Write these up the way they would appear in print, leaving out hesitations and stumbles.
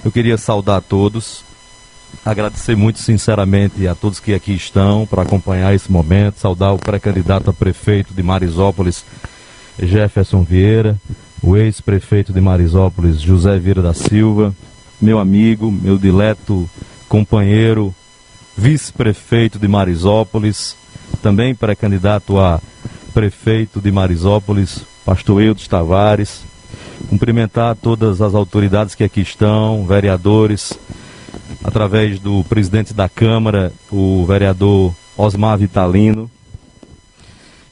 Eu queria saudar a todos, agradecer muito sinceramente a todos que aqui estão para acompanhar esse momento, saudar o pré-candidato a prefeito de Marizópolis, Jefferson Vieira, o ex-prefeito de Marizópolis, José Vieira da Silva, meu amigo, meu dileto companheiro, vice-prefeito de Marizópolis, também pré-candidato a prefeito de Marizópolis, pastor Eudes Tavares. Cumprimentar todas as autoridades que aqui estão, vereadores, através do presidente da Câmara, o vereador Osmar Vitalino,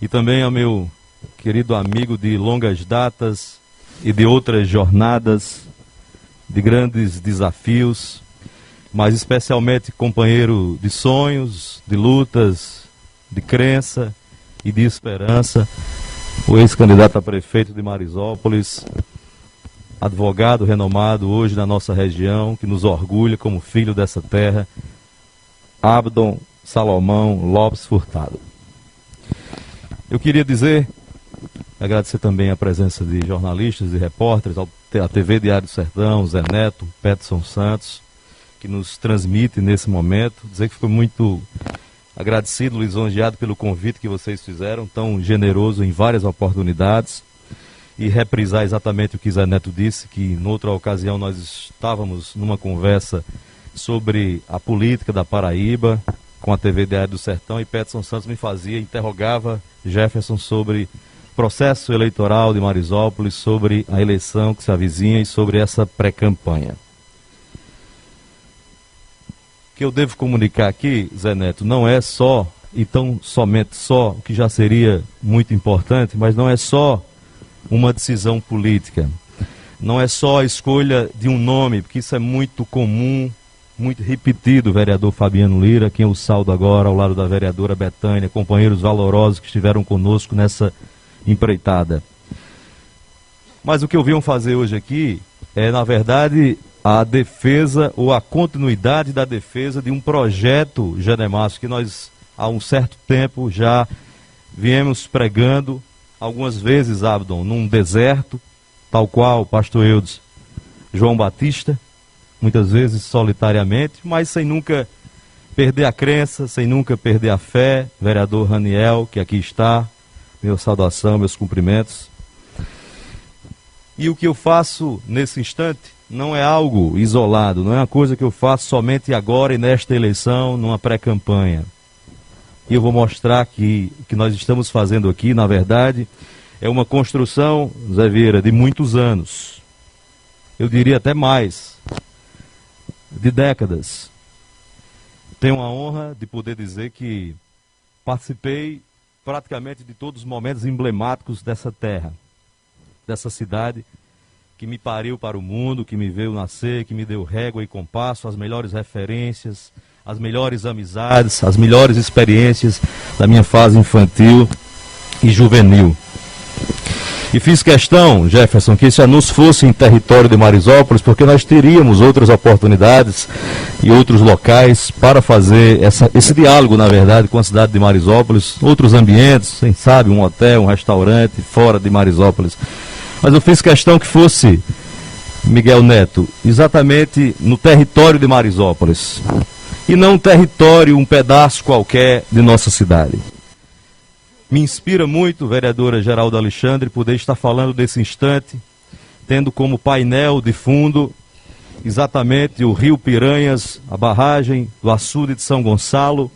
e também ao meu querido amigo de longas datas e de outras jornadas, de grandes desafios, mas especialmente companheiro de sonhos, de lutas, de crença e de esperança, o ex-candidato a prefeito de Marizópolis, advogado renomado hoje na nossa região, que nos orgulha como filho dessa terra, Abdon Salomão Lopes Furtado. Eu queria agradecer também a presença de jornalistas e repórteres, a TV Diário do Sertão, Zé Neto, Peterson Santos, que nos transmite nesse momento. Dizer que foi muito agradecido, lisonjeado pelo convite que vocês fizeram, tão generoso em várias oportunidades. E reprisar exatamente o que Zé Neto disse, que noutra ocasião nós estávamos numa conversa sobre a política da Paraíba, com a TV Diário do Sertão, e Peterson Santos interrogava Jefferson sobre processo eleitoral de Marizópolis, sobre a eleição que se avizinha e sobre essa pré-campanha. O que eu devo comunicar aqui, Zé Neto, não é só, e tão somente só, o que já seria muito importante, mas não é só uma decisão política. Não é só a escolha de um nome, porque isso é muito comum, muito repetido, vereador Fabiano Lira, quem eu saldo agora ao lado da vereadora Betânia, companheiros valorosos que estiveram conosco nessa empreitada. Mas o que eu venho fazer hoje aqui é, na verdade, a defesa ou a continuidade da defesa de um projeto, Janemácio, que nós há um certo tempo já viemos pregando, algumas vezes, Abdon, num deserto, tal qual o pastor Eudes João Batista, muitas vezes solitariamente, mas sem nunca perder a crença, sem nunca perder a fé. Vereador Raniel, que aqui está, minha saudação, meus cumprimentos. E o que eu faço nesse instante não é algo isolado, não é uma coisa que eu faço somente agora e nesta eleição, numa pré-campanha. E eu vou mostrar que o que nós estamos fazendo aqui, na verdade, é uma construção, Zé Vieira, de muitos anos. Eu diria até mais, de décadas. Tenho a honra de poder dizer que participei praticamente de todos os momentos emblemáticos dessa terra, dessa cidade, que me pariu para o mundo, que me veio nascer, que me deu régua e compasso, as melhores referências, as melhores amizades, as melhores experiências da minha fase infantil e juvenil. E fiz questão, Jefferson, que esse anúncio fosse em território de Marizópolis, porque nós teríamos outras oportunidades e outros locais para fazer esse diálogo, na verdade, com a cidade de Marizópolis, outros ambientes, quem sabe um hotel, um restaurante fora de Marizópolis. Mas eu fiz questão que fosse, Miguel Neto, exatamente no território de Marizópolis. E não um território, um pedaço qualquer de nossa cidade. Me inspira muito, vereadora Geralda Alexandre, poder estar falando desse instante, tendo como painel de fundo exatamente o Rio Piranhas, a barragem do açude de São Gonçalo,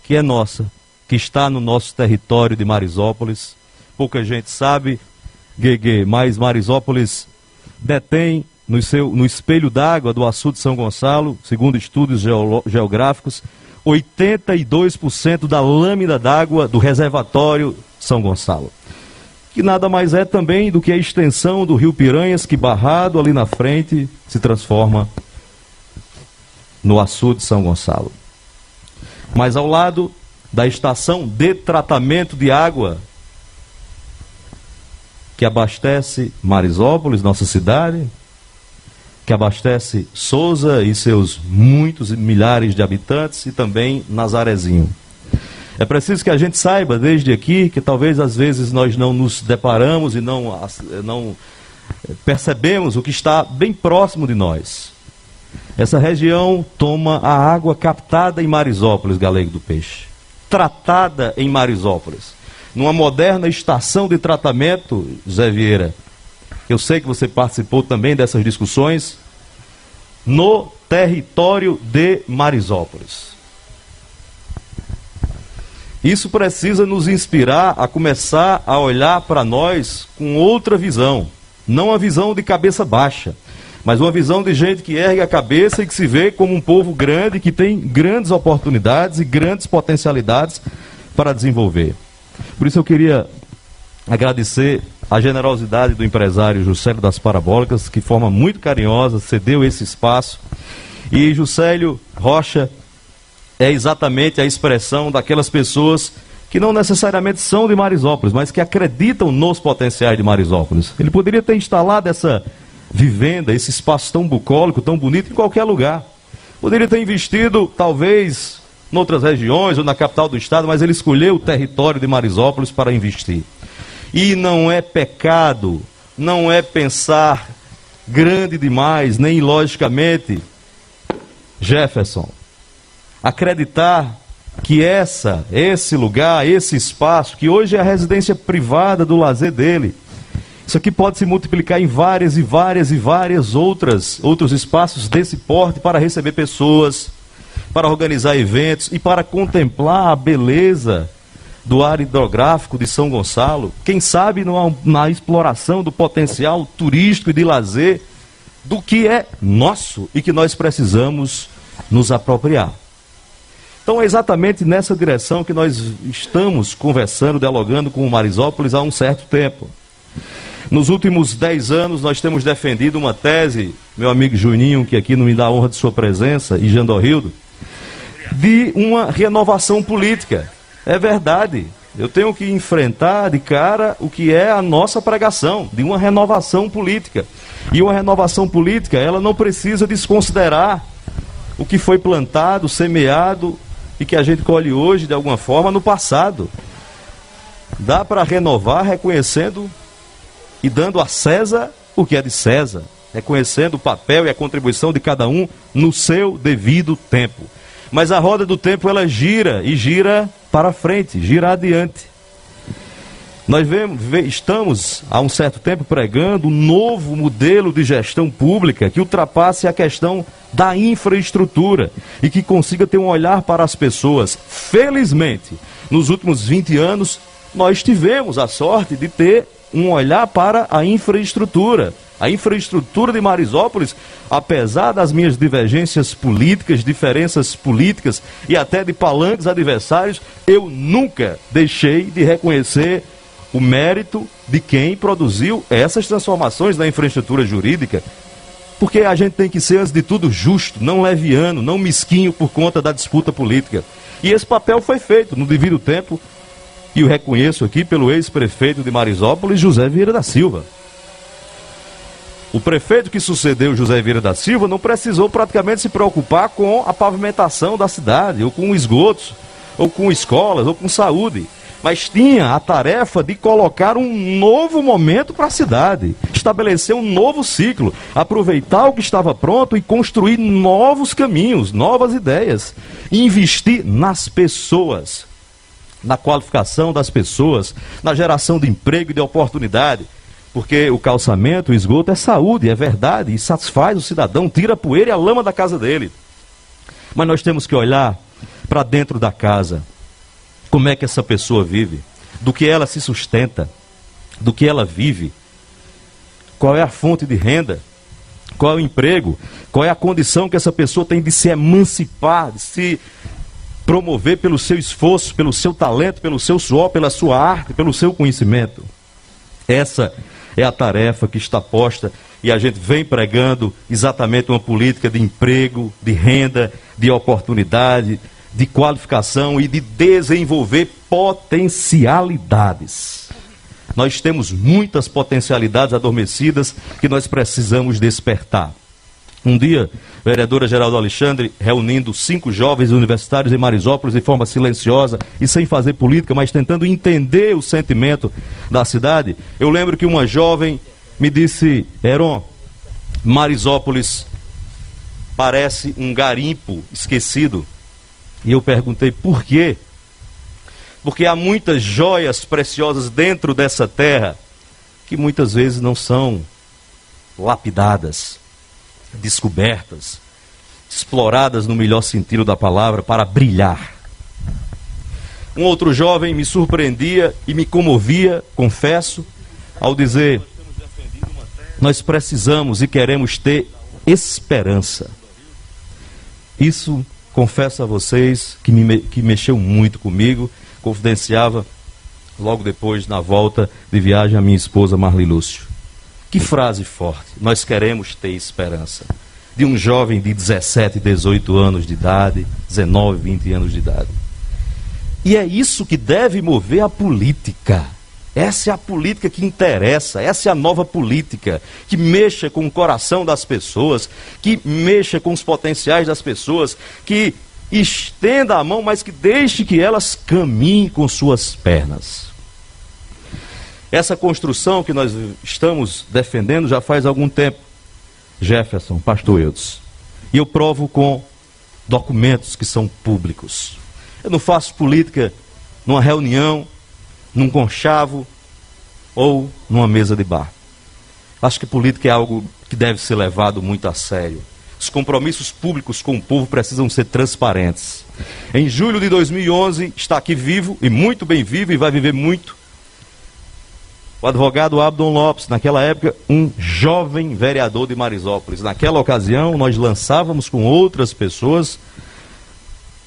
que é nossa, que está no nosso território de Marizópolis. Pouca gente sabe, Guegue, mas Marizópolis detém no espelho d'água do açude de São Gonçalo, segundo estudos geográficos, 82% da lâmina d'água do reservatório São Gonçalo. Que nada mais é também do que a extensão do Rio Piranhas, que barrado ali na frente se transforma no açude de São Gonçalo. Mas ao lado da estação de tratamento de água, que abastece Marizópolis, nossa cidade, que abastece Souza e seus muitos milhares de habitantes, e também Nazarezinho. É preciso que a gente saiba desde aqui que talvez às vezes nós não nos deparamos e não percebemos o que está bem próximo de nós. Essa região toma a água captada em Marisópolis, Galego do Peixe, tratada em Marisópolis, numa moderna estação de tratamento, Zé Vieira. Eu sei que você participou também dessas discussões, no território de Marisópolis. Isso precisa nos inspirar a começar a olhar para nós com outra visão. Não a visão de cabeça baixa, mas uma visão de gente que ergue a cabeça e que se vê como um povo grande, que tem grandes oportunidades e grandes potencialidades para desenvolver. Por isso eu queria agradecer a generosidade do empresário Juscelio das Parabólicas, que de forma muito carinhosa cedeu esse espaço. E Juscelio Rocha é exatamente a expressão daquelas pessoas que não necessariamente são de Marisópolis, mas que acreditam nos potenciais de Marisópolis. Ele poderia ter instalado essa vivenda, esse espaço tão bucólico, tão bonito, em qualquer lugar. Poderia ter investido, talvez, em outras regiões ou na capital do estado, mas ele escolheu o território de Marisópolis para investir. E não é pecado, não é pensar grande demais, nem ilogicamente, Jefferson, acreditar que esse lugar, esse espaço, que hoje é a residência privada do lazer dele, isso aqui pode se multiplicar em vários outros espaços desse porte para receber pessoas, para organizar eventos e para contemplar a beleza do ar hidrográfico de São Gonçalo, quem sabe na exploração do potencial turístico e de lazer do que é nosso e que nós precisamos nos apropriar. Então é exatamente nessa direção que nós estamos conversando, dialogando com o Marisópolis há um certo tempo. Nos últimos 10 anos nós temos defendido uma tese, meu amigo Juninho, que aqui não me dá a honra de sua presença, e Jandorrildo, de uma renovação política. É verdade, eu tenho que enfrentar de cara o que é a nossa pregação, de uma renovação política. E uma renovação política, ela não precisa desconsiderar o que foi plantado, semeado e que a gente colhe hoje, de alguma forma, no passado. Dá para renovar reconhecendo e dando a César o que é de César, reconhecendo o papel e a contribuição de cada um no seu devido tempo. Mas a roda do tempo, ela gira e gira para frente, gira adiante. Nós estamos há um certo tempo pregando um novo modelo de gestão pública que ultrapasse a questão da infraestrutura e que consiga ter um olhar para as pessoas. Felizmente, nos últimos 20 anos, nós tivemos a sorte de ter um olhar para a infraestrutura. A infraestrutura de Marisópolis, apesar das minhas divergências políticas, diferenças políticas e até de palanques adversários, eu nunca deixei de reconhecer o mérito de quem produziu essas transformações na infraestrutura jurídica, porque a gente tem que ser, antes de tudo, justo, não leviano, não mesquinho por conta da disputa política. E esse papel foi feito no devido tempo, e eu reconheço aqui pelo ex-prefeito de Marisópolis, José Vieira da Silva. O prefeito que sucedeu José Vieira da Silva não precisou praticamente se preocupar com a pavimentação da cidade, ou com esgotos, ou com escolas, ou com saúde. Mas tinha a tarefa de colocar um novo momento para a cidade, estabelecer um novo ciclo, aproveitar o que estava pronto e construir novos caminhos, novas ideias, e investir nas pessoas, na qualificação das pessoas, na geração de emprego e de oportunidade, porque o calçamento, o esgoto é saúde, é verdade, e satisfaz o cidadão, tira a poeira e a lama da casa dele. Mas nós temos que olhar para dentro da casa. Como é que essa pessoa vive? Do que ela se sustenta? Do que ela vive? Qual é a fonte de renda? Qual é o emprego? Qual é a condição que essa pessoa tem de se emancipar, de se promover pelo seu esforço, pelo seu talento, pelo seu suor, pela sua arte, pelo seu conhecimento? Essa é a tarefa que está posta e a gente vem pregando exatamente uma política de emprego, de renda, de oportunidade, de qualificação e de desenvolver potencialidades. Nós temos muitas potencialidades adormecidas que nós precisamos despertar. Um dia, a vereadora Geraldo Alexandre, reunindo 5 jovens universitários em Marisópolis de forma silenciosa e sem fazer política, mas tentando entender o sentimento da cidade, eu lembro que uma jovem me disse: Heron, Marisópolis parece um garimpo esquecido. E eu perguntei por quê? Porque há muitas joias preciosas dentro dessa terra que muitas vezes não são lapidadas, descobertas, exploradas no melhor sentido da palavra para brilhar. Um outro jovem me surpreendia e me comovia, confesso, ao dizer: nós precisamos e queremos ter esperança. Isso, confesso a vocês, que mexeu muito comigo. Confidenciava logo depois, na volta de viagem, a minha esposa Marli Lúcio. Que frase forte: nós queremos ter esperança. De um jovem de 17, 18 anos de idade, 19, 20 anos de idade. E é isso que deve mover a política. Essa é a política que interessa, essa é a nova política, que mexa com o coração das pessoas, que mexa com os potenciais das pessoas, que estenda a mão, mas que deixe que elas caminhem com suas pernas. Essa construção que nós estamos defendendo já faz algum tempo, Jefferson, pastor Eudes, e eu provo com documentos que são públicos. Eu não faço política numa reunião, num conchavo ou numa mesa de bar. Acho que política é algo que deve ser levado muito a sério. Os compromissos públicos com o povo precisam ser transparentes. Em julho de 2011, está aqui vivo, e muito bem vivo, e vai viver muito, o advogado Abdon Lopes, naquela época, um jovem vereador de Marisópolis. Naquela ocasião, nós lançávamos com outras pessoas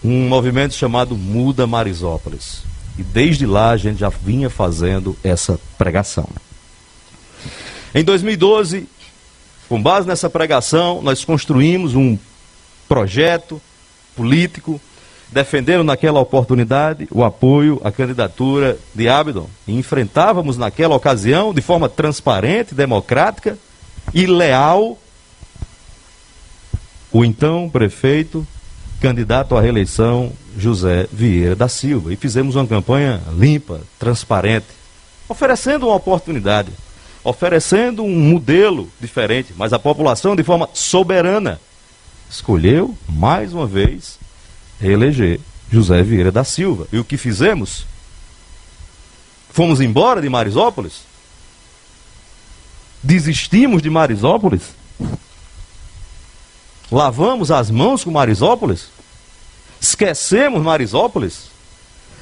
um movimento chamado Muda Marisópolis. E desde lá a gente já vinha fazendo essa pregação. Em 2012, com base nessa pregação, nós construímos um projeto político, defendendo naquela oportunidade o apoio à candidatura de Abdon. E enfrentávamos naquela ocasião, de forma transparente, democrática e leal, o então prefeito, candidato à reeleição, José Vieira da Silva. E fizemos uma campanha limpa, transparente, oferecendo uma oportunidade, oferecendo um modelo diferente, mas a população, de forma soberana, escolheu, mais uma vez, reeleger José Vieira da Silva. E o que fizemos? Fomos embora de Marisópolis? Desistimos de Marisópolis? Lavamos as mãos com Marisópolis? Esquecemos Marisópolis?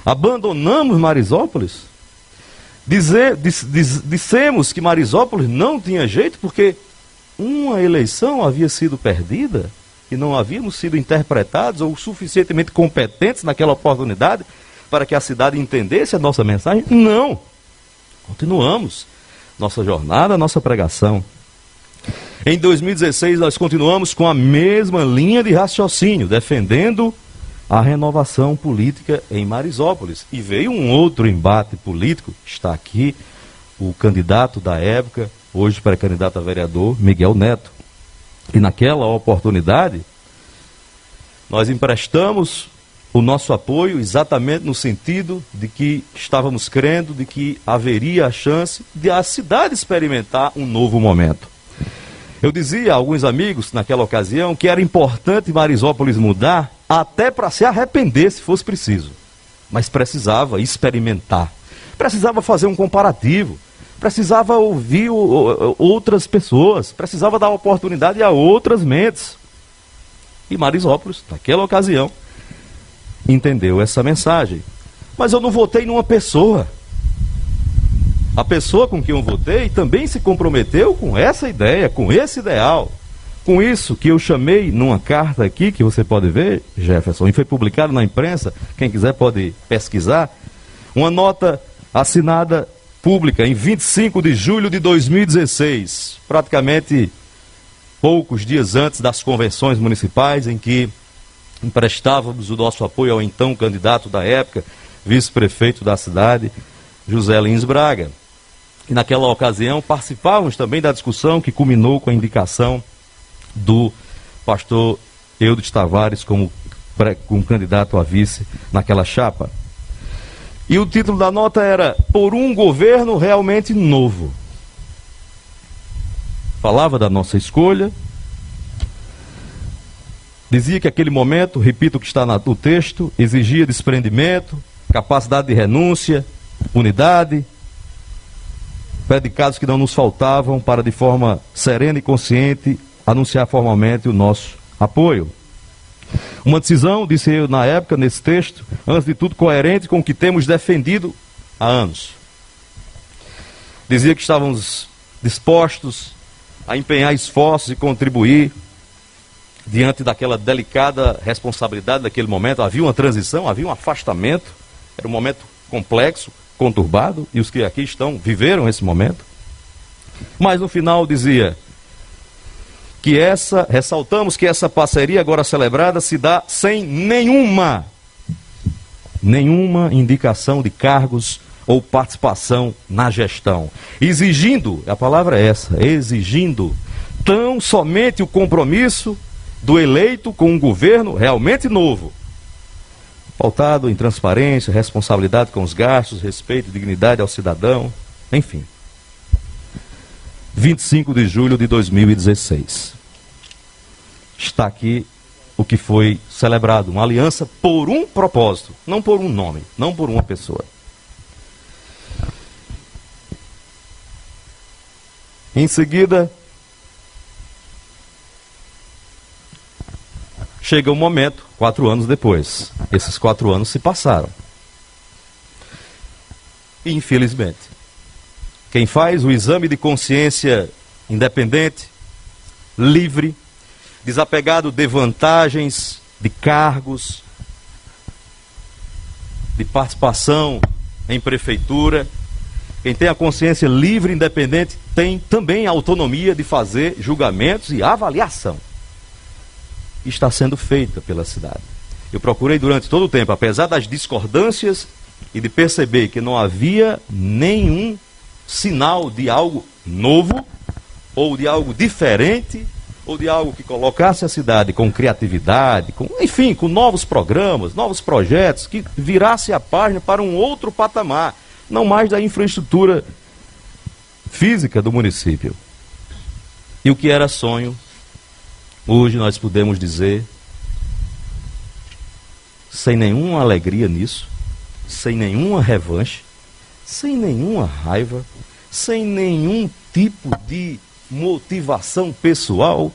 Abandonamos Marisópolis? Dissemos que Marisópolis não tinha jeito porque uma eleição havia sido perdida e não havíamos sido interpretados ou suficientemente competentes naquela oportunidade para que a cidade entendesse a nossa mensagem? Não. Continuamos nossa jornada, nossa pregação. Em 2016, nós continuamos com a mesma linha de raciocínio, defendendo a renovação política em Marisópolis. E veio um outro embate político, está aqui o candidato da época, hoje pré-candidato a vereador, Miguel Neto. E naquela oportunidade, nós emprestamos o nosso apoio exatamente no sentido de que estávamos crendo de que haveria a chance de a cidade experimentar um novo momento. Eu dizia a alguns amigos naquela ocasião que era importante Marisópolis mudar até para se arrepender se fosse preciso. Mas precisava experimentar, precisava fazer um comparativo, precisava ouvir outras pessoas, precisava dar oportunidade a outras mentes. E Marisópolis, naquela ocasião, entendeu essa mensagem. Mas eu não votei numa pessoa. A pessoa com quem eu votei também se comprometeu com essa ideia, com esse ideal. Com isso que eu chamei numa carta aqui, que você pode ver, Jefferson, e foi publicado na imprensa, quem quiser pode pesquisar, uma nota assinada pública em 25 de julho de 2016, praticamente poucos dias antes das convenções municipais, em que emprestávamos o nosso apoio ao então candidato da época, vice-prefeito da cidade, José Lins Braga. E naquela ocasião participávamos também da discussão que culminou com a indicação do pastor Eudes Tavares como candidato a vice naquela chapa. E o título da nota era: Por um governo realmente novo. falava da nossa escolha, dizia que aquele momento, repito o que está no texto, exigia desprendimento, capacidade de renúncia, unidade, predicados que não nos faltavam para, de forma serena e consciente, anunciar formalmente o nosso apoio. Uma decisão, disse eu na época, nesse texto, antes de tudo coerente com o que temos defendido há anos. Dizia que estávamos dispostos a empenhar esforços e contribuir diante daquela delicada responsabilidade daquele momento. Havia uma transição, havia um afastamento, era um momento complexo, conturbado, e os que aqui estão viveram esse momento. Mas no final dizia que ressaltamos que essa parceria agora celebrada se dá sem nenhuma indicação de cargos ou participação na gestão, exigindo, a palavra é essa, exigindo tão somente o compromisso do eleito com um governo realmente novo, pautado em transparência, responsabilidade com os gastos, respeito e dignidade ao cidadão, enfim. 25 de julho de 2016. Está aqui o que foi celebrado, uma aliança por um propósito, não por um nome, não por uma pessoa. Em seguida, chega um momento, 4 anos depois. Esses 4 anos se passaram. E, infelizmente, quem faz o exame de consciência independente, livre, desapegado de vantagens, de cargos, de participação em prefeitura, quem tem a consciência livre e independente tem também a autonomia de fazer julgamentos e avaliação. Está sendo feita pela cidade. Eu procurei durante todo o tempo, apesar das discordâncias e de perceber que não havia nenhum sinal de algo novo, ou de algo diferente, ou de algo que colocasse a cidade com criatividade, enfim, com novos programas, novos projetos, que virasse a página para um outro patamar, não mais da infraestrutura física do município. E o que era sonho, hoje nós podemos dizer, sem nenhuma alegria nisso, sem nenhuma revanche, sem nenhuma raiva, sem nenhum tipo de motivação pessoal,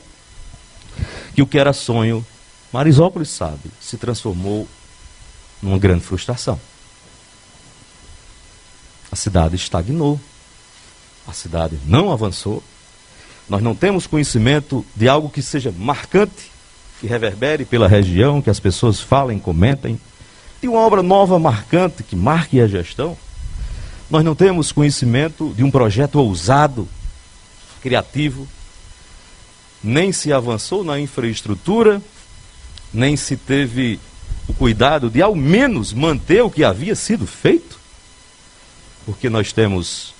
que o que era sonho, Marisópolis sabe, se transformou numa grande frustração. A cidade estagnou, a cidade não avançou, nós não temos conhecimento de algo que seja marcante, que reverbere pela região, que as pessoas falem, comentem, de uma obra nova marcante que marque a gestão. Nós não temos conhecimento de um projeto ousado, criativo, nem se avançou na infraestrutura, nem se teve o cuidado de ao menos manter o que havia sido feito, porque nós temos,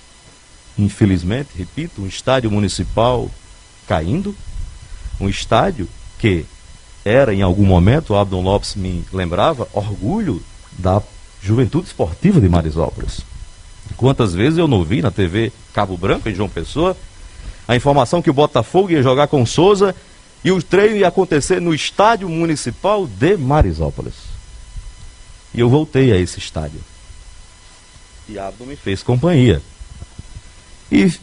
infelizmente, repito, um estádio municipal caindo, um estádio que era, em algum momento, o Abdon Lopes me lembrava, orgulho da juventude esportiva de Marisópolis. Quantas vezes eu não vi na TV Cabo Branco, em João Pessoa, a informação que o Botafogo ia jogar com Souza e o treino ia acontecer no estádio municipal de Marisópolis. E eu voltei a esse estádio. E Abdon me fez companhia. E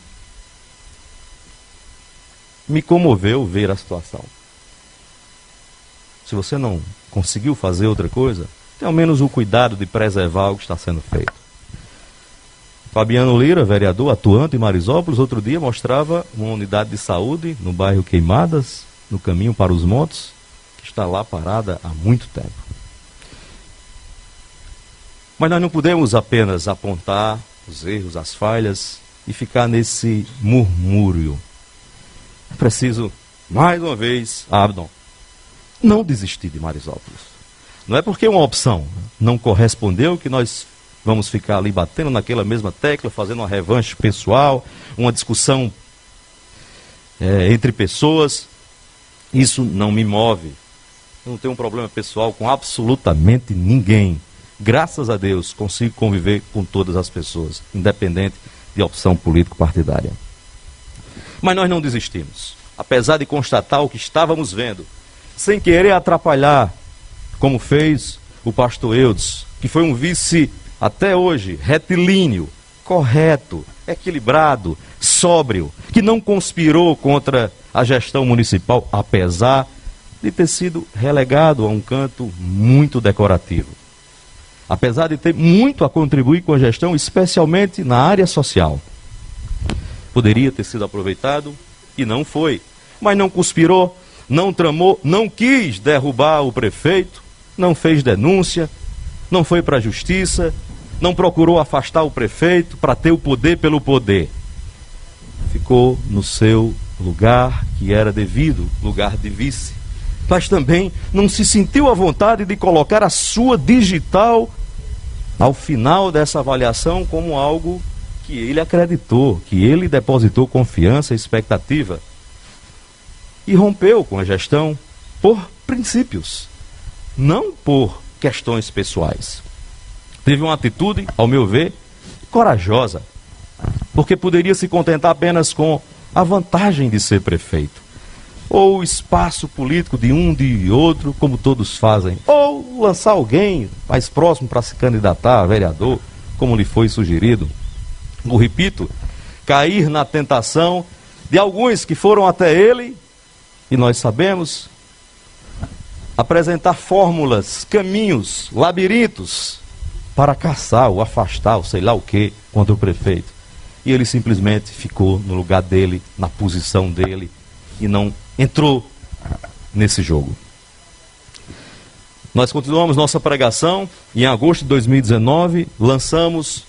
me comoveu ver a situação. Se você não conseguiu fazer outra coisa, tenha ao menos o cuidado de preservar o que está sendo feito. Fabiano Lira, vereador, atuante em Marisópolis, outro dia mostrava uma unidade de saúde no bairro Queimadas, no caminho para os montes, que está lá parada há muito tempo. Mas nós não podemos apenas apontar os erros, as falhas e ficar nesse murmúrio. É preciso, mais uma vez, Abdon, não desistir de Marisópolis. Não é porque uma opção não correspondeu que nós vamos ficar ali batendo naquela mesma tecla, fazendo uma revanche pessoal, uma discussão entre pessoas. Isso não me move. Eu não tenho um problema pessoal com absolutamente ninguém. Graças a Deus, consigo conviver com todas as pessoas, independente de opção político-partidária. Mas nós não desistimos, apesar de constatar o que estávamos vendo, sem querer atrapalhar, como fez o pastor Eudes, que foi um vice, até hoje, retilíneo, correto, equilibrado, sóbrio, que não conspirou contra a gestão municipal, apesar de ter sido relegado a um canto muito decorativo. Apesar de ter muito a contribuir com a gestão, especialmente na área social. Poderia ter sido aproveitado e não foi. Mas não conspirou, não tramou, não quis derrubar o prefeito, não fez denúncia, não foi para a justiça, não procurou afastar o prefeito para ter o poder pelo poder. Ficou no seu lugar que era devido, lugar de vice. Mas também não se sentiu à vontade de colocar a sua digital ao final dessa avaliação como algo que ele acreditou, que ele depositou confiança e expectativa. E rompeu com a gestão por princípios, não por questões pessoais. Teve uma atitude, ao meu ver, corajosa, porque poderia se contentar apenas com a vantagem de ser prefeito, ou o espaço político de um de outro, como todos fazem, ou lançar alguém mais próximo para se candidatar a vereador, como lhe foi sugerido. Eu repito, cair na tentação de alguns que foram até ele, e nós sabemos, apresentar fórmulas, caminhos, labirintos, para caçar ou afastar, ou sei lá o que, contra o prefeito. E ele simplesmente ficou no lugar dele, na posição dele, e não entrou nesse jogo. Nós continuamos nossa pregação e em agosto de 2019 lançamos,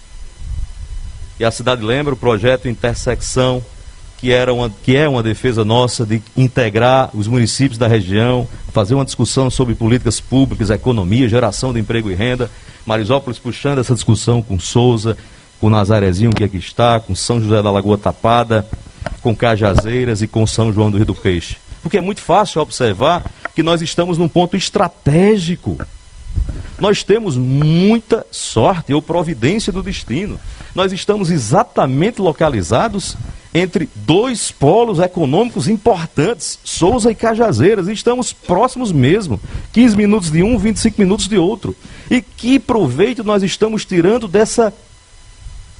e a cidade lembra, o projeto Intersecção, que é uma defesa nossa de integrar os municípios da região, fazer uma discussão sobre políticas públicas, economia, geração de emprego e renda. Marisópolis puxando essa discussão com Souza, com Nazarezinho, que aqui está, com São José da Lagoa Tapada, com Cajazeiras e com São João do Rio do Peixe. Porque é muito fácil observar que nós estamos num ponto estratégico. Nós temos muita sorte ou providência do destino. Nós estamos exatamente localizados entre dois polos econômicos importantes, Souza e Cajazeiras, e estamos próximos mesmo, 15 minutos de um, 25 minutos de outro. E que proveito nós estamos tirando dessa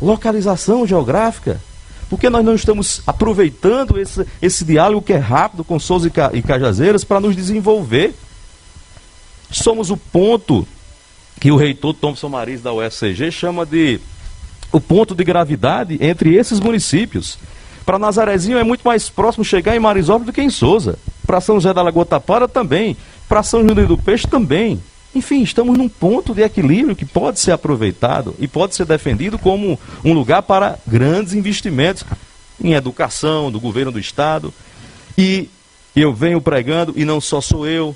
localização geográfica? Porque nós não estamos aproveitando esse diálogo que é rápido com Souza e Cajazeiras para nos desenvolver. Somos o ponto que o reitor Thompson Mariz da UFCG chama de o ponto de gravidade entre esses municípios. Para Nazarezinho é muito mais próximo chegar em Marisópolis do que em Souza. Para São José da Lagoa Tapada também. Para São João do Peixe também. Enfim, estamos num ponto de equilíbrio que pode ser aproveitado e pode ser defendido como um lugar para grandes investimentos em educação, do governo do estado. E eu venho pregando, e não só sou eu,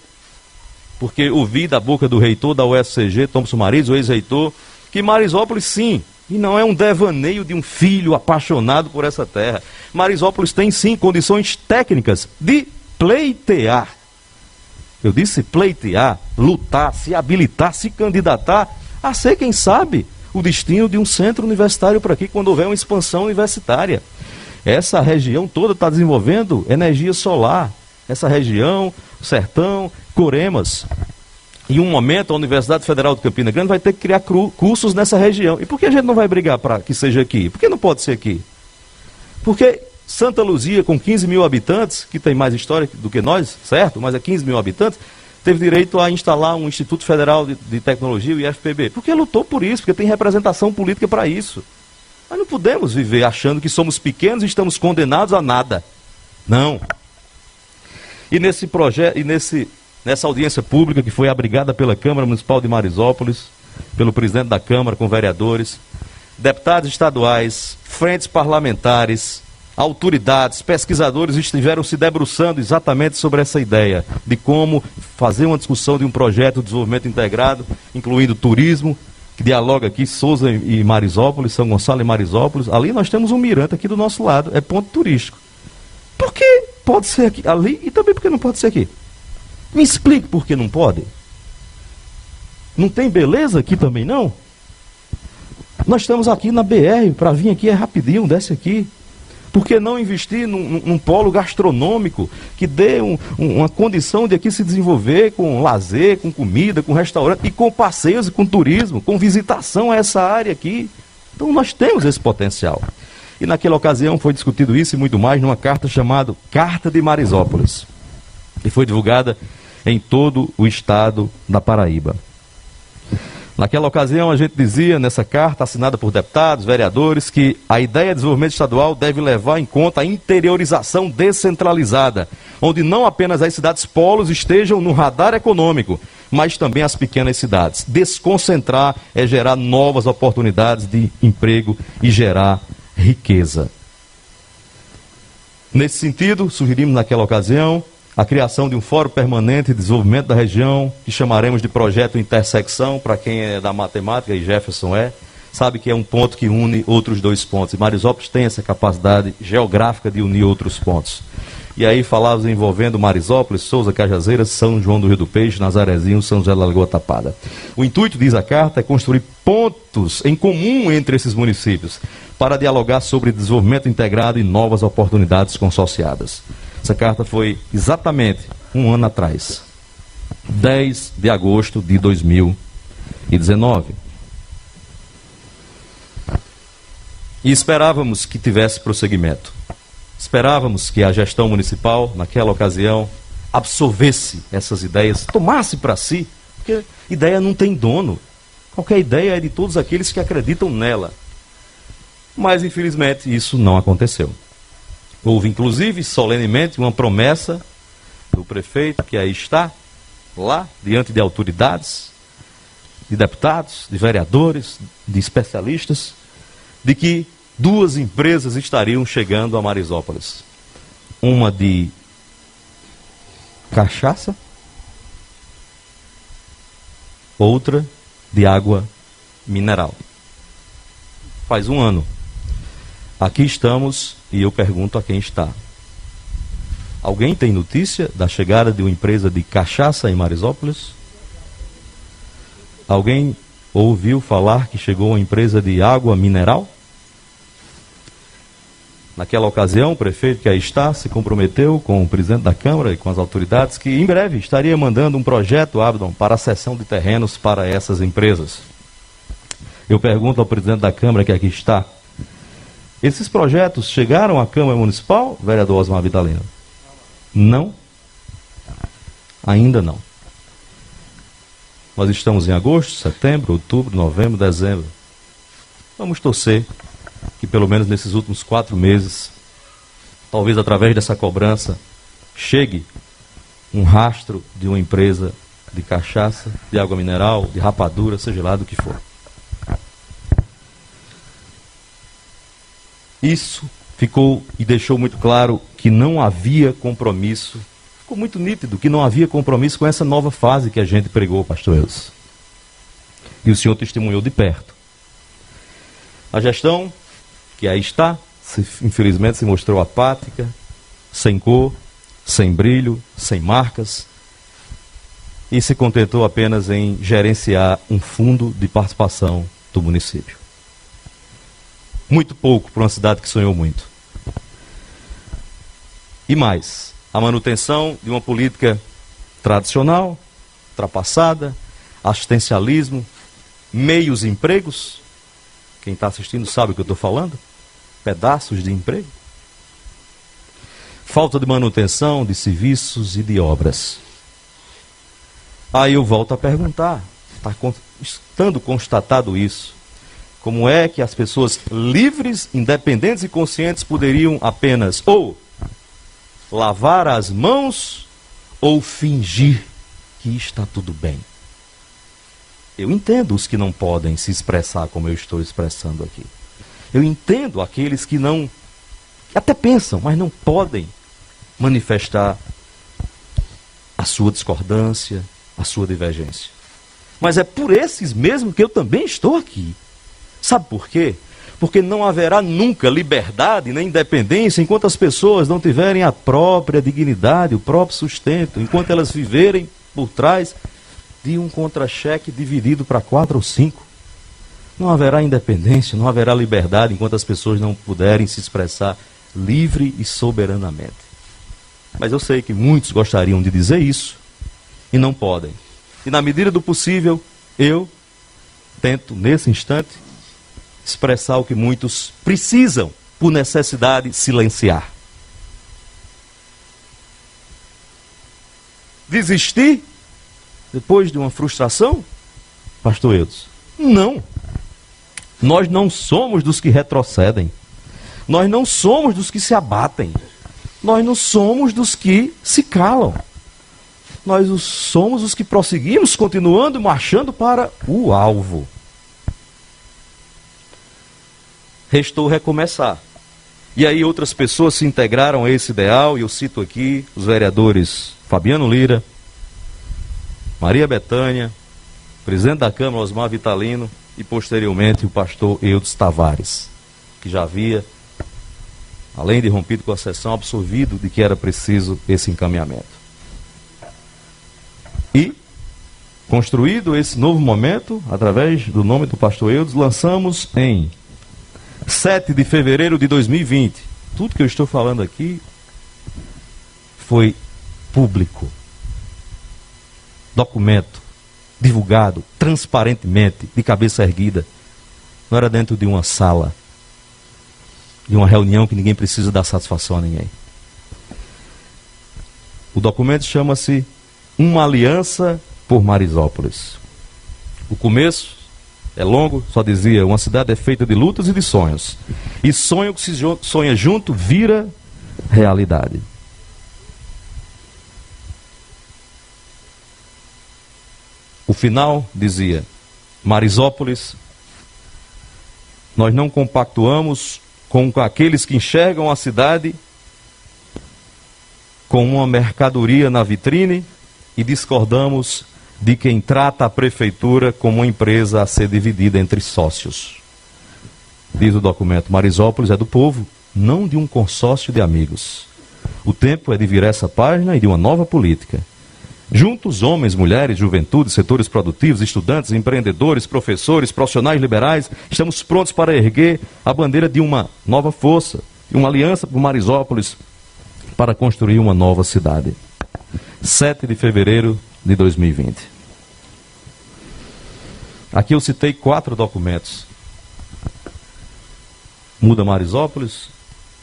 porque ouvi da boca do reitor da UFCG, Thompson Mariz, o ex-reitor, que Marisópolis sim, e não é um devaneio de um filho apaixonado por essa terra. Marisópolis tem sim condições técnicas de pleitear. Eu disse pleitear, lutar, se habilitar, se candidatar a ser, quem sabe, o destino de um centro universitário por aqui, quando houver uma expansão universitária. Essa região toda está desenvolvendo energia solar. Essa região, Sertão, Coremas. Em um momento, a Universidade Federal de Campina Grande vai ter que criar cursos nessa região. E por que a gente não vai brigar para que seja aqui? Por que não pode ser aqui? Porque Santa Luzia, com 15 mil habitantes, que tem mais história do que nós, certo? Mas é 15 mil habitantes, teve direito a instalar um Instituto Federal de Tecnologia, o IFPB. Porque lutou por isso, porque tem representação política para isso. Mas não podemos viver achando que somos pequenos e estamos condenados a nada. Não. E nesse projeto, nessa audiência pública que foi abrigada pela Câmara Municipal de Marisópolis, pelo presidente da Câmara, com vereadores, deputados estaduais, frentes parlamentares, autoridades, pesquisadores estiveram se debruçando exatamente sobre essa ideia de como fazer uma discussão de um projeto de desenvolvimento integrado, incluindo turismo, que dialoga aqui, Souza e Marisópolis, São Gonçalo e Marisópolis. Ali nós temos um mirante aqui do nosso lado, é ponto turístico. Por que pode ser aqui, ali, e também por que não pode ser aqui? Me explique por que não pode. Não tem beleza aqui também, não? Nós estamos aqui na BR, para vir aqui é rapidinho, desce aqui. Por que não investir num polo gastronômico que dê uma condição de aqui se desenvolver com lazer, com comida, com restaurante e com passeios, com turismo, com visitação a essa área aqui? Então nós temos esse potencial. E naquela ocasião foi discutido isso e muito mais numa carta chamada Carta de Marisópolis, que foi divulgada em todo o estado da Paraíba. Naquela ocasião a gente dizia nessa carta, assinada por deputados, vereadores, que a ideia de desenvolvimento estadual deve levar em conta a interiorização descentralizada, onde não apenas as cidades polos estejam no radar econômico, mas também as pequenas cidades. Desconcentrar é gerar novas oportunidades de emprego e gerar riqueza. Nesse sentido, sugerimos naquela ocasião a criação de um fórum permanente de desenvolvimento da região, que chamaremos de projeto Intersecção. Para quem é da matemática, e Jefferson sabe que é um ponto que une outros dois pontos. E Marisópolis tem essa capacidade geográfica de unir outros pontos. E aí falávamos envolvendo Marisópolis, Souza, Cajazeiras, São João do Rio do Peixe, Nazarezinho, São José da Lagoa Tapada. O intuito, diz a carta, é construir pontos em comum entre esses municípios para dialogar sobre desenvolvimento integrado e novas oportunidades consociadas. Essa carta foi exatamente um ano atrás, 10 de agosto de 2019. E esperávamos que tivesse prosseguimento. Esperávamos que a gestão municipal, naquela ocasião, absorvesse essas ideias, tomasse para si, porque ideia não tem dono. Qualquer ideia é de todos aqueles que acreditam nela. Mas, infelizmente, isso não aconteceu. Houve, inclusive, solenemente, uma promessa do prefeito, que aí está, lá, diante de autoridades, de deputados, de vereadores, de especialistas, de que 2 empresas estariam chegando a Marisópolis. Uma de cachaça, outra de água mineral. Faz um ano. Aqui estamos e eu pergunto a quem está. Alguém tem notícia da chegada de uma empresa de cachaça em Marisópolis? Alguém ouviu falar que chegou uma empresa de água mineral? Naquela ocasião, o prefeito que aí está se comprometeu com o presidente da Câmara e com as autoridades que em breve estaria mandando um projeto, Abdon, para a cessão de terrenos para essas empresas. Eu pergunto ao presidente da Câmara que aqui está, esses projetos chegaram à Câmara Municipal, vereador Osmar Vitalino? Não? Ainda não. Nós estamos em agosto, setembro, outubro, novembro, dezembro. Vamos torcer que pelo menos nesses últimos 4 meses, talvez através dessa cobrança, chegue um rastro de uma empresa de cachaça, de água mineral, de rapadura, seja lá do que for. Isso ficou e deixou muito claro que não havia compromisso, ficou muito nítido que não havia compromisso com essa nova fase que a gente pregou, pastor Elcio. E o senhor testemunhou de perto. A gestão, que aí está, infelizmente se mostrou apática, sem cor, sem brilho, sem marcas, e se contentou apenas em gerenciar um fundo de participação do município. Muito pouco para uma cidade que sonhou muito. E mais, a manutenção de uma política tradicional, ultrapassada, assistencialismo, meios empregos. Quem está assistindo sabe o que eu estou falando. Pedaços de emprego. Falta de manutenção de serviços e de obras. Aí eu volto a perguntar, estando constatado isso, como é que as pessoas livres, independentes e conscientes poderiam apenas ou lavar as mãos ou fingir que está tudo bem? Eu entendo os que não podem se expressar como eu estou expressando aqui. Eu entendo aqueles que não, que até pensam, mas não podem manifestar a sua discordância, a sua divergência. Mas é por esses mesmo que eu também estou aqui. Sabe por quê? Porque não haverá nunca liberdade nem independência enquanto as pessoas não tiverem a própria dignidade, o próprio sustento, enquanto elas viverem por trás de um contra-cheque dividido para 4 ou 5. Não haverá independência, não haverá liberdade enquanto as pessoas não puderem se expressar livre e soberanamente. Mas eu sei que muitos gostariam de dizer isso e não podem. E na medida do possível, eu tento, nesse instante, expressar o que muitos precisam, por necessidade, silenciar. Desistir depois de uma frustração? Pastor Eudes, não. Nós não somos dos que retrocedem. Nós não somos dos que se abatem. Nós não somos dos que se calam. Nós somos os que prosseguimos, continuando, marchando para o alvo. Restou recomeçar. E aí outras pessoas se integraram a esse ideal, e eu cito aqui os vereadores Fabiano Lira, Maria Bethânia, presidente da Câmara Osmar Vitalino e posteriormente o pastor Eudes Tavares, que já havia, além de rompido com a sessão, absorvido de que era preciso esse encaminhamento. E, construído esse novo momento, através do nome do pastor Eudes, lançamos em 7 de fevereiro de 2020. Tudo que eu estou falando aqui foi público. Documento, divulgado, transparentemente, de cabeça erguida. Não era dentro de uma sala, de uma reunião que ninguém precisa dar satisfação a ninguém. O documento chama-se Uma Aliança por Marisópolis. O começo é longo, só dizia: uma cidade é feita de lutas e de sonhos. E sonho que se sonha junto vira realidade. O final dizia: Marisópolis, nós não compactuamos com aqueles que enxergam a cidade com uma mercadoria na vitrine e discordamos de quem trata a prefeitura como uma empresa a ser dividida entre sócios. Diz o documento: Marisópolis é do povo, não de um consórcio de amigos. O tempo é de virar essa página e de uma nova política. Juntos, homens, mulheres, juventude, setores produtivos, estudantes, empreendedores, professores, profissionais liberais, estamos prontos para erguer a bandeira de uma nova força, de uma aliança por Marisópolis, para construir uma nova cidade. 7 de fevereiro de 2020. Aqui eu citei 4 documentos. Muda Marisópolis,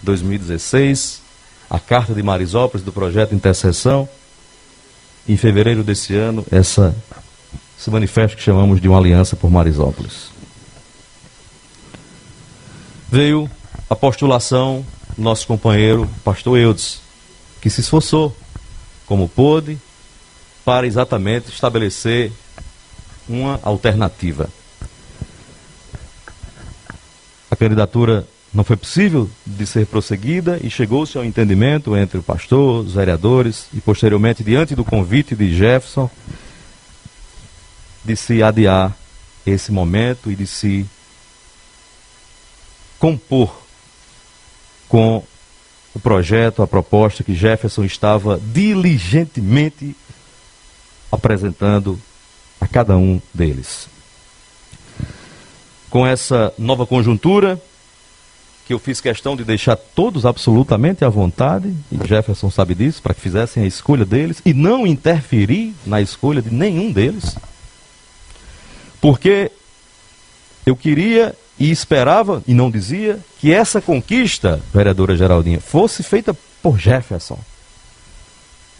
2016, a Carta de Marisópolis do projeto Interseção. Em fevereiro desse ano, esse manifesto que chamamos de Uma Aliança por Marisópolis. Veio a postulação do nosso companheiro, pastor Eudes, que se esforçou, como pôde, para exatamente estabelecer uma alternativa. A candidatura não foi possível de ser prosseguida e chegou-se ao entendimento entre o pastor, os vereadores e posteriormente, diante do convite de Jefferson, de se adiar esse momento e de se compor com o projeto, a proposta que Jefferson estava diligentemente apresentando a cada um deles. Com essa nova conjuntura, que eu fiz questão de deixar todos absolutamente à vontade, e Jefferson sabe disso, para que fizessem a escolha deles, e não interferir na escolha de nenhum deles, porque eu queria e esperava, e não dizia, que essa conquista, vereadora Geraldinha, fosse feita por Jefferson.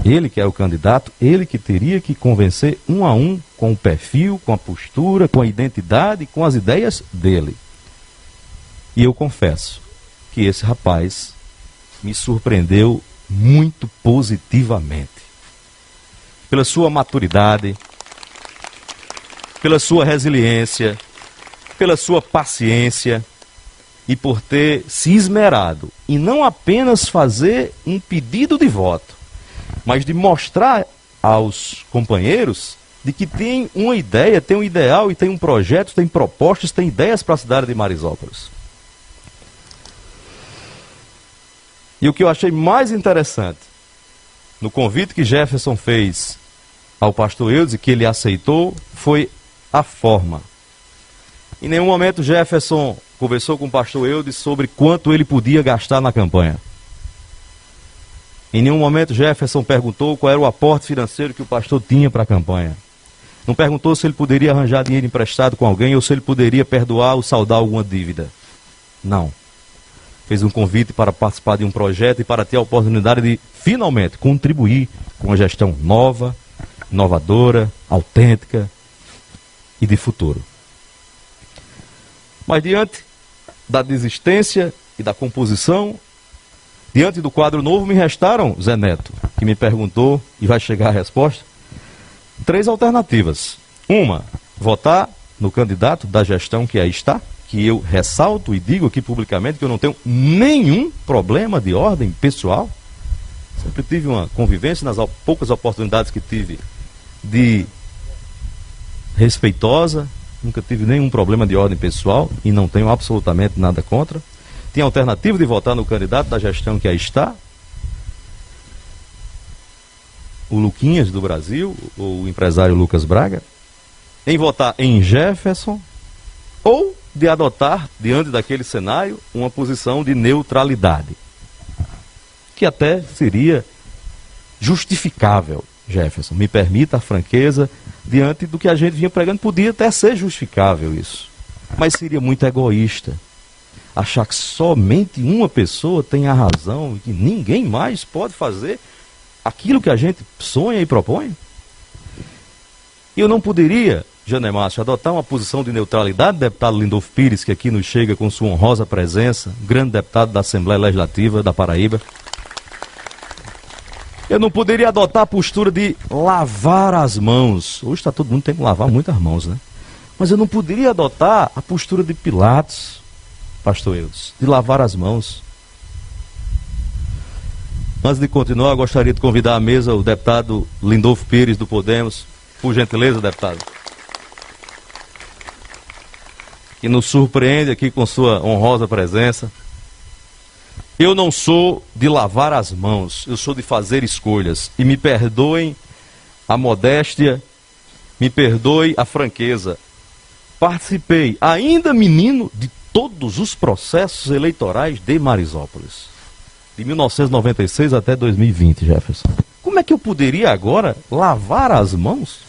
Ele que era o candidato, ele que teria que convencer um a um, com o perfil, com a postura, com a identidade, com as ideias dele. E eu confesso que esse rapaz me surpreendeu muito positivamente. Pela sua maturidade, pela sua resiliência, pela sua paciência e por ter se esmerado em não apenas fazer um pedido de voto, mas de mostrar aos companheiros de que tem uma ideia, tem um ideal e tem um projeto, tem propostas, tem ideias para a cidade de Marisópolis. E o que eu achei mais interessante no convite que Jefferson fez ao pastor Eudes e que ele aceitou foi a forma. Em nenhum momento Jefferson conversou com o pastor Eudes sobre quanto ele podia gastar na campanha. Em nenhum momento Jefferson perguntou qual era o aporte financeiro que o pastor tinha para a campanha. Não perguntou se ele poderia arranjar dinheiro emprestado com alguém ou se ele poderia perdoar ou saldar alguma dívida. Não. Fez um convite para participar de um projeto e para ter a oportunidade de, finalmente, contribuir com uma gestão nova, inovadora, autêntica e de futuro. Mas diante da desistência e da composição, diante do quadro novo, me restaram, Zé Neto, que me perguntou, e vai chegar a resposta, 3 alternativas. Uma, votar no candidato da gestão que aí está, que eu ressalto e digo aqui publicamente que eu não tenho nenhum problema de ordem pessoal. Sempre tive uma convivência nas poucas oportunidades que tive de respeitosa, nunca tive nenhum problema de ordem pessoal e não tenho absolutamente nada contra. Tinha alternativa de votar no candidato da gestão que aí está, o Luquinhas do Brasil, o empresário Lucas Braga, em votar em Jefferson, ou de adotar, diante daquele cenário, uma posição de neutralidade, que até seria justificável, Jefferson. Me permita a franqueza, diante do que a gente vinha pregando, podia até ser justificável isso, mas seria muito egoísta achar que somente uma pessoa tem a razão e que ninguém mais pode fazer aquilo que a gente sonha e propõe. E eu não poderia, Janemácio, adotar uma posição de neutralidade, deputado Lindolfo Pires, que aqui nos chega com sua honrosa presença, grande deputado da Assembleia Legislativa da Paraíba. Eu não poderia adotar a postura de lavar as mãos. Hoje está todo mundo tem que lavar muitas mãos, né? Mas eu não poderia adotar a postura de Pilatos, pastor Eudes, de lavar as mãos. Antes de continuar, eu gostaria de convidar à mesa o deputado Lindolfo Pires, do Podemos. Por gentileza, deputado. Que nos surpreende aqui com sua honrosa presença. Eu não sou de lavar as mãos, eu sou de fazer escolhas. E me perdoem a modéstia, me perdoe a franqueza. Participei, ainda menino, de todos os processos eleitorais de Marizópolis. De 1996 até 2020, Jefferson. Como é que eu poderia agora lavar as mãos?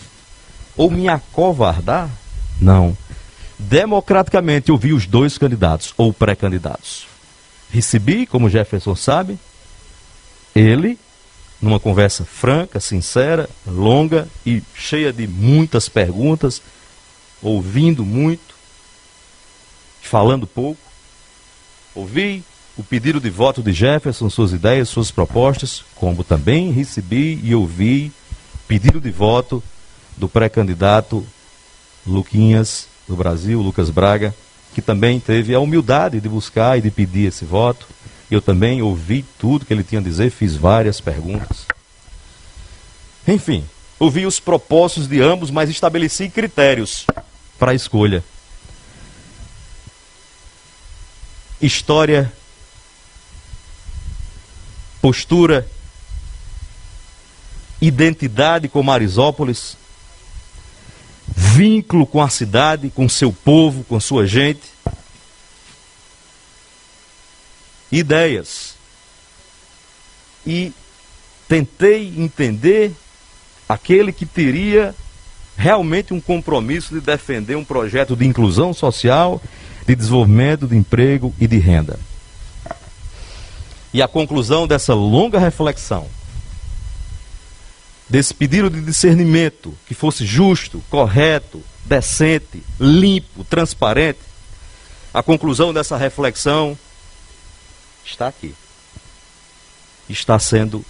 Ou me acovardar? Não. Democraticamente eu vi os 2 candidatos, ou pré-candidatos. Recebi, como Jefferson sabe, ele, numa conversa franca, sincera, longa e cheia de muitas perguntas, ouvindo muito, falando pouco. Ouvi o pedido de voto de Jefferson, suas ideias, suas propostas, como também recebi e ouvi pedido de voto do pré-candidato Luquinhas do Brasil, Lucas Braga, que também teve a humildade de buscar e de pedir esse voto. Eu também ouvi tudo que ele tinha a dizer, fiz várias perguntas. Enfim, ouvi os propósitos de ambos, mas estabeleci critérios para a escolha. História, postura, identidade com Marizópolis, vínculo com a cidade, com seu povo, com sua gente, ideias. E tentei entender aquele que teria realmente um compromisso de defender um projeto de inclusão social, de desenvolvimento, de emprego e de renda. E a conclusão dessa longa reflexão, desse pedido de discernimento, que fosse justo, correto, decente, limpo, transparente, a conclusão dessa reflexão está aqui. Está sendo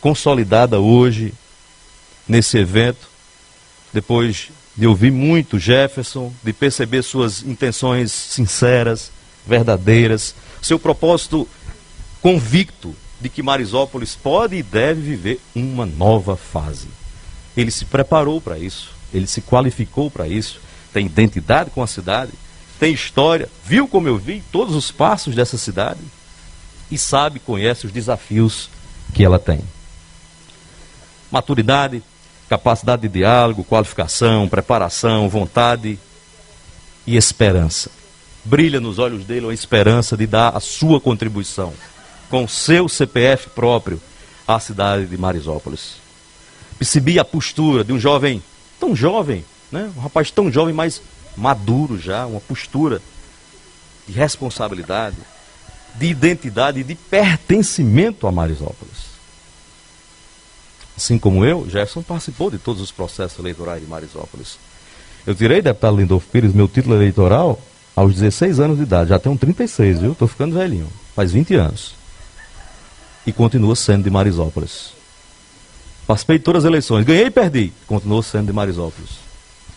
consolidada hoje, nesse evento, depois de ouvir muito Jefferson, de perceber suas intenções sinceras, verdadeiras, seu propósito convicto de que Marizópolis pode e deve viver uma nova fase. Ele se preparou para isso, ele se qualificou para isso, tem identidade com a cidade, tem história, viu como eu vi todos os passos dessa cidade e sabe, conhece os desafios que ela tem. Maturidade, capacidade de diálogo, qualificação, preparação, vontade e esperança. brilha nos olhos dele uma esperança de dar a sua contribuição, com o seu CPF próprio, à cidade de Marisópolis. Percebi a postura de um jovem, tão jovem, né? Um rapaz tão jovem, mas maduro já, uma postura de responsabilidade, de identidade e de pertencimento a Marisópolis. Assim como eu, Jefferson participou de todos os processos eleitorais de Marisópolis. Eu tirei, deputado Lindolfo Pires, meu título eleitoral aos 16 anos de idade. Já tenho 36, viu? Estou ficando velhinho. Faz 20 anos. E continua sendo de Marisópolis. Participei de todas as eleições. Ganhei e perdi. Continuou sendo de Marisópolis.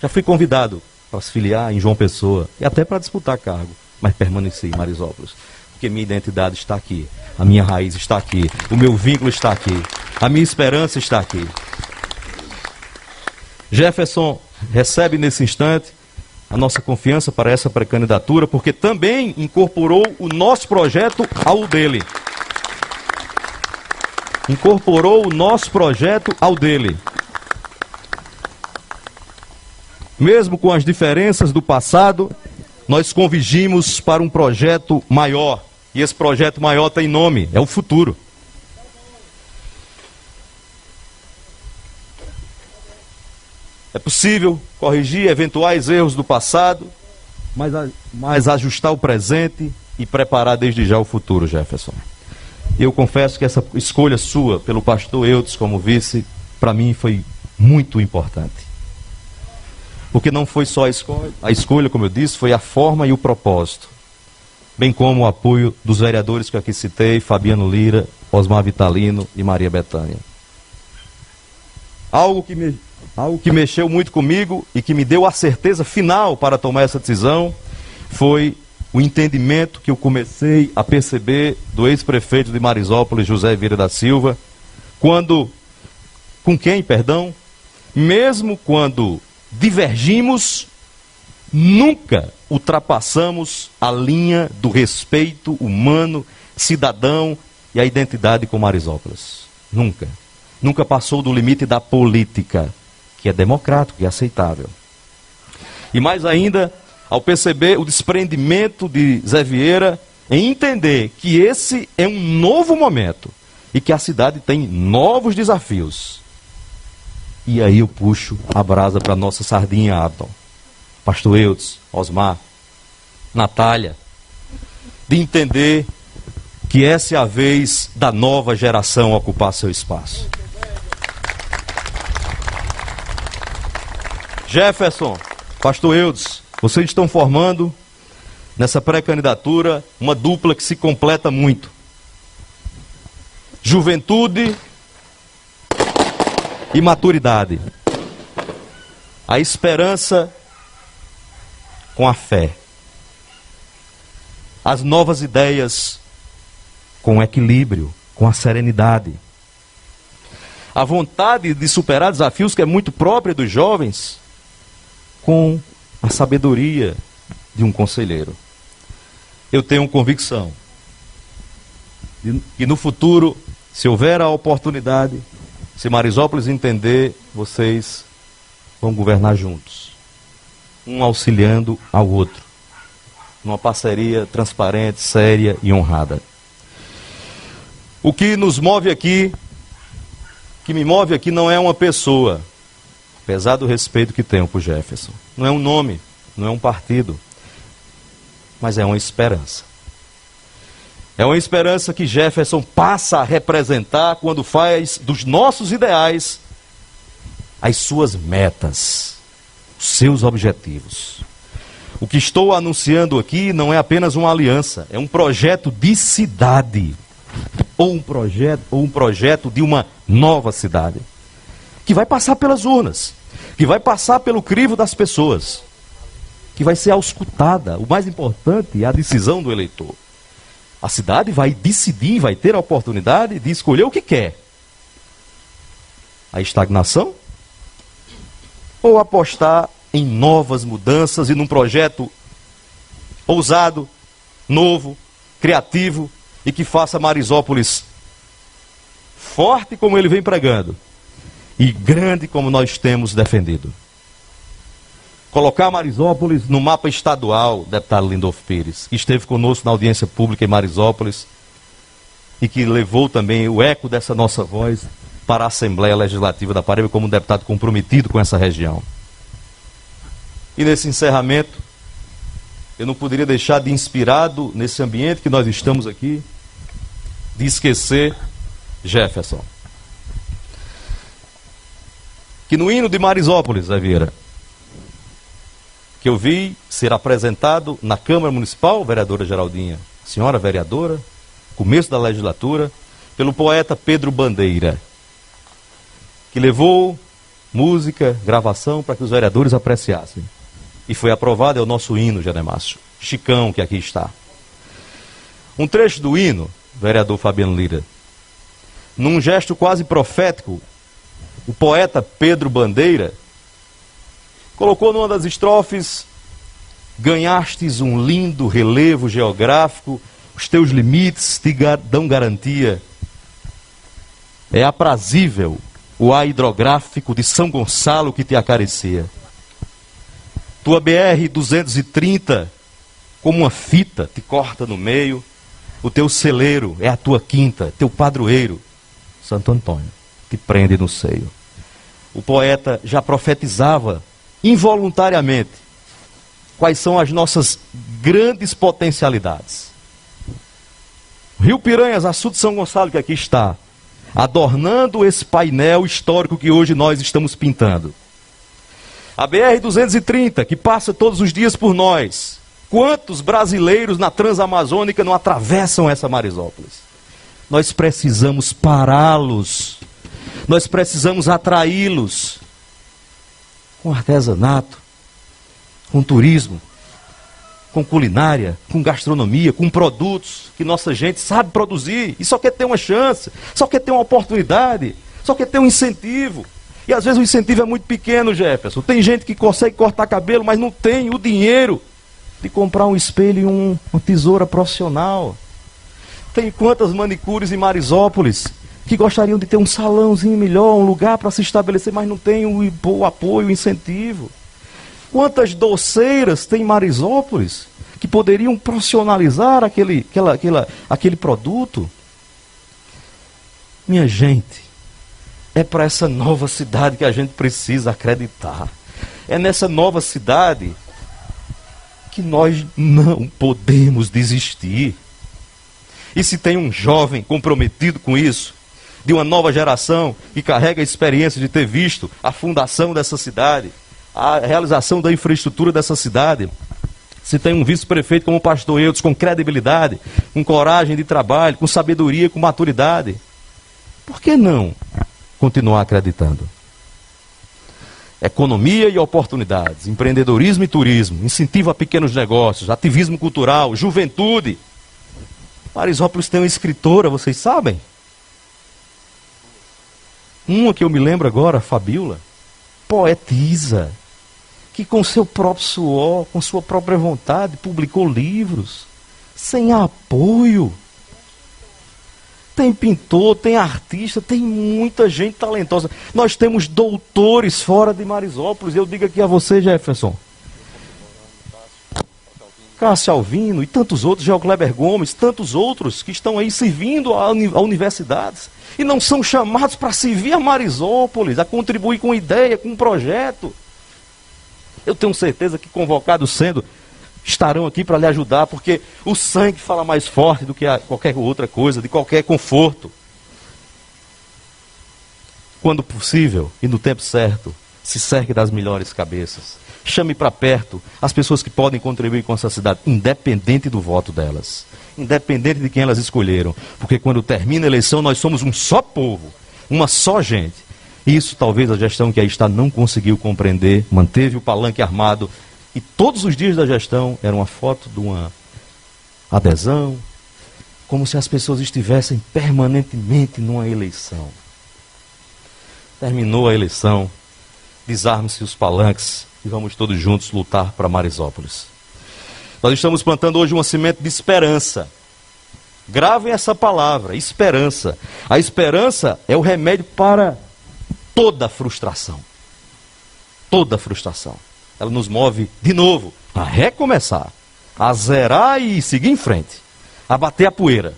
Já fui convidado para se filiar em João Pessoa e até para disputar cargo. Mas permaneci em Marisópolis. Porque minha identidade está aqui. A minha raiz está aqui. O meu vínculo está aqui. A minha esperança está aqui. Jefferson recebe nesse instante a nossa confiança para essa pré-candidatura, porque também incorporou o nosso projeto ao dele. Incorporou o nosso projeto ao dele. Mesmo com as diferenças do passado, nós convergimos para um projeto maior. E esse projeto maior tem nome, é o futuro. É possível corrigir eventuais erros do passado, mas ajustar o presente e preparar desde já o futuro, Jefferson. Eu confesso que essa escolha sua pelo pastor Eudes como vice, para mim foi muito importante. Porque não foi só a escolha, como eu disse, foi a forma e o propósito. Bem como o apoio dos vereadores que eu aqui citei, Fabiano Lira, Osmar Vitalino e Maria Bethânia. Algo que mexeu muito comigo e que me deu a certeza final para tomar essa decisão foi o entendimento que eu comecei a perceber do ex-prefeito de Marisópolis, José Vieira da Silva, mesmo quando divergimos, nunca ultrapassamos a linha do respeito humano, cidadão e a identidade com Marisópolis. Nunca. Nunca passou do limite da política, que é democrático e aceitável. E mais ainda, ao perceber o desprendimento de Zé Vieira em entender que esse é um novo momento e que a cidade tem novos desafios. E aí eu puxo a brasa para a nossa sardinha, Abdon. Pastor Eudes, Osmar, Natália, de entender que essa é a vez da nova geração ocupar seu espaço. Jefferson, Pastor Eudes, vocês estão formando nessa pré-candidatura uma dupla que se completa muito. Juventude e maturidade. A esperança com a fé. As novas ideias com equilíbrio, com a serenidade. A vontade de superar desafios que é muito própria dos jovens, com a sabedoria de um conselheiro. Eu tenho convicção de que no futuro, se houver a oportunidade, se Marisópolis entender, vocês vão governar juntos, um auxiliando ao outro, numa parceria transparente, séria e honrada. O que nos move aqui, que me move aqui, não é uma pessoa, apesar do respeito que tenho por Jefferson. Não é um nome, não é um partido, mas é uma esperança. É uma esperança que Jefferson passa a representar quando faz dos nossos ideais as suas metas, os seus objetivos. O que estou anunciando aqui não é apenas uma aliança, é um projeto de cidade, ou um projeto de uma nova cidade, que vai passar pelas urnas, que vai passar pelo crivo das pessoas, que vai ser auscultada. O mais importante é a decisão do eleitor. A cidade vai decidir, vai ter a oportunidade de escolher o que quer. A estagnação? Ou apostar em novas mudanças e num projeto ousado, novo, criativo e que faça Marisópolis forte como ele vem pregando e grande como nós temos defendido. colocar Marisópolis no mapa estadual, deputado Lindolfo Pires, que esteve conosco na audiência pública em Marisópolis e que levou também o eco dessa nossa voz para a Assembleia Legislativa da Paraíba como um deputado comprometido com essa região. E nesse encerramento, eu não poderia deixar de, inspirado nesse ambiente que nós estamos aqui, de esquecer Jefferson. Que no hino de Marisópolis, Zé Vieira, que eu vi ser apresentado na Câmara Municipal, vereadora Geraldinha, senhora vereadora, começo da legislatura, pelo poeta Pedro Bandeira, que levou música, gravação para que os vereadores apreciassem. E foi aprovado, é o nosso hino, Genemácio. Chicão, que aqui está. Um trecho do hino, vereador Fabiano Lira, num gesto quase profético, o poeta Pedro Bandeira colocou numa das estrofes: ganhastes um lindo relevo geográfico, os teus limites te dão garantia. É aprazível o ar hidrográfico de São Gonçalo que te acaricia. Tua BR-230, como uma fita, te corta no meio. O teu celeiro é a tua quinta, teu padroeiro, Santo Antônio, te prende no seio. O poeta já profetizava involuntariamente quais são as nossas grandes potencialidades. Rio Piranhas, Açude de São Gonçalo, que aqui está, adornando esse painel histórico que hoje nós estamos pintando. A BR-230, que passa todos os dias por nós. Quantos brasileiros na Transamazônica não atravessam essa Marisópolis? Nós precisamos pará-los. Nós precisamos atraí-los com artesanato, com turismo, com culinária, com gastronomia, com produtos que nossa gente sabe produzir e só quer ter uma chance, só quer ter uma oportunidade, só quer ter um incentivo. E às vezes o incentivo é muito pequeno, Jefferson. Tem gente que consegue cortar cabelo, mas não tem o dinheiro de comprar um espelho e uma tesoura profissional. Tem quantas manicures em Marisópolis que gostariam de ter um salãozinho melhor, um lugar para se estabelecer, mas não tem o apoio, o incentivo. Quantas doceiras tem em Marisópolis que poderiam profissionalizar aquele produto? Minha gente, é para essa nova cidade que a gente precisa acreditar. É nessa nova cidade que nós não podemos desistir. E se tem um jovem comprometido com isso, de uma nova geração que carrega a experiência de ter visto a fundação dessa cidade, a realização da infraestrutura dessa cidade, se tem um vice-prefeito como o pastor Eudes, com credibilidade, com coragem de trabalho, com sabedoria, com maturidade, por que não continuar acreditando? Economia e oportunidades, empreendedorismo e turismo, incentivo a pequenos negócios, ativismo cultural, juventude. Marisópolis tem uma escritora, vocês sabem? Uma que eu me lembro agora, Fabiola, poetisa, que com seu próprio suor, com sua própria vontade, publicou livros, sem apoio. Tem pintor, tem artista, tem muita gente talentosa. Nós temos doutores fora de Marisópolis. Eu digo aqui a você, Jefferson, Cássio Alvino e tantos outros, João Kleber Gomes, tantos outros que estão aí servindo a universidades e não são chamados para servir a Marisópolis, a contribuir com ideia, com um projeto. Eu tenho certeza que, convocados sendo, estarão aqui para lhe ajudar, porque o sangue fala mais forte do que qualquer outra coisa, de qualquer conforto. Quando possível e no tempo certo, se cerque das melhores cabeças. Chame para perto as pessoas que podem contribuir com essa cidade, independente do voto delas, independente de quem elas escolheram, porque quando termina a eleição nós somos um só povo, uma só gente. Isso talvez a gestão que aí está não conseguiu compreender, manteve o palanque armado, e todos os dias da gestão era uma foto de uma adesão, como se as pessoas estivessem permanentemente numa eleição. Terminou a eleição, desarme-se os palanques e vamos todos juntos lutar para Marisópolis. Nós estamos plantando hoje uma semente de esperança. Gravem essa palavra, esperança. A esperança é o remédio para toda frustração. Toda frustração. ela nos move de novo a recomeçar, a zerar e seguir em frente, a bater a poeira.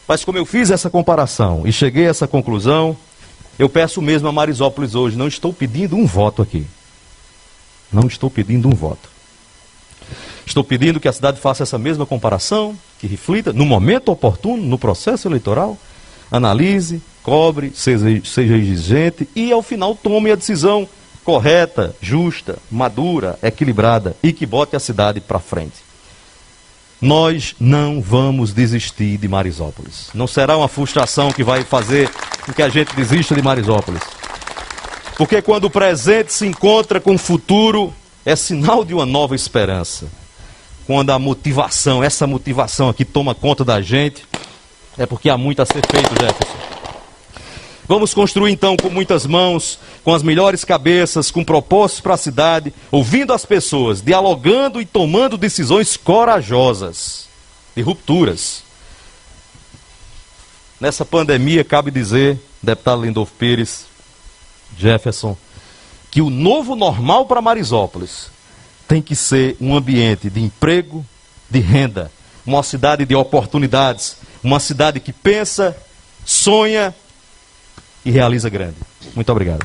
Mas como eu fiz essa comparação e cheguei a essa conclusão, eu peço mesmo a Marisópolis hoje, não estou pedindo um voto aqui. Não estou pedindo um voto. Estou pedindo que a cidade faça essa mesma comparação, que reflita no momento oportuno, no processo eleitoral, analise, cobre, seja exigente e ao final tome a decisão correta, justa, madura, equilibrada e que bote a cidade para frente. Nós não vamos desistir de Marisópolis. Não será uma frustração que vai fazer com que a gente desista de Marisópolis. Porque quando o presente se encontra com o futuro, é sinal de uma nova esperança. Quando a motivação, essa motivação aqui toma conta da gente, é porque há muito a ser feito, Jefferson. Vamos construir então com muitas mãos, com as melhores cabeças, com propósitos para a cidade, ouvindo as pessoas, dialogando e tomando decisões corajosas, de rupturas. Nessa pandemia, cabe dizer, deputado Lindolfo Pires, Jefferson, que o novo normal para Marisópolis tem que ser um ambiente de emprego, de renda, uma cidade de oportunidades, uma cidade que pensa, sonha e realiza grande. Muito obrigado.